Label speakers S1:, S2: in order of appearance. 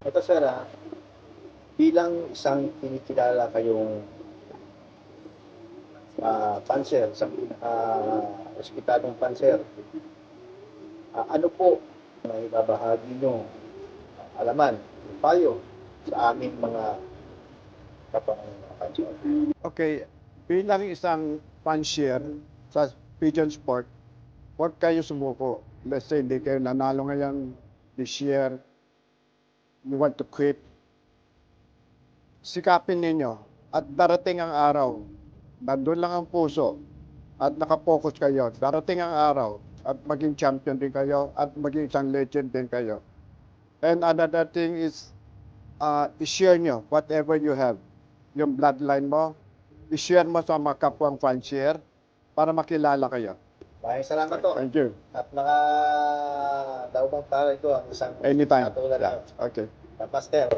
S1: Ito sir, bilang isang kinikilala kayong panser sa respetadong panser, ano po may babahagi nyo alaman, payo sa aming mga kapang-panser?
S2: Okay, bilang isang fancier sa pigeon sport, huwag kayo sumuko. Let's say, hindi kayo nanalo ngayon this year, you want to quit. Sikapin ninyo at darating ang araw, nandun lang ang puso at nakapokus kayo. Darating ang araw at maging champion din kayo at maging isang legend din kayo. And another thing is, i-share nyo whatever you have. Yung bloodline mo, i-share mo sa mga kapwang fancier para makilala kayo.
S1: Maraming salamat to.
S2: Thank you.
S1: At nakadaubang para ito ang isang
S2: Anytime.
S1: katulad
S2: Yeah.
S1: ng
S2: Okay.
S1: Master.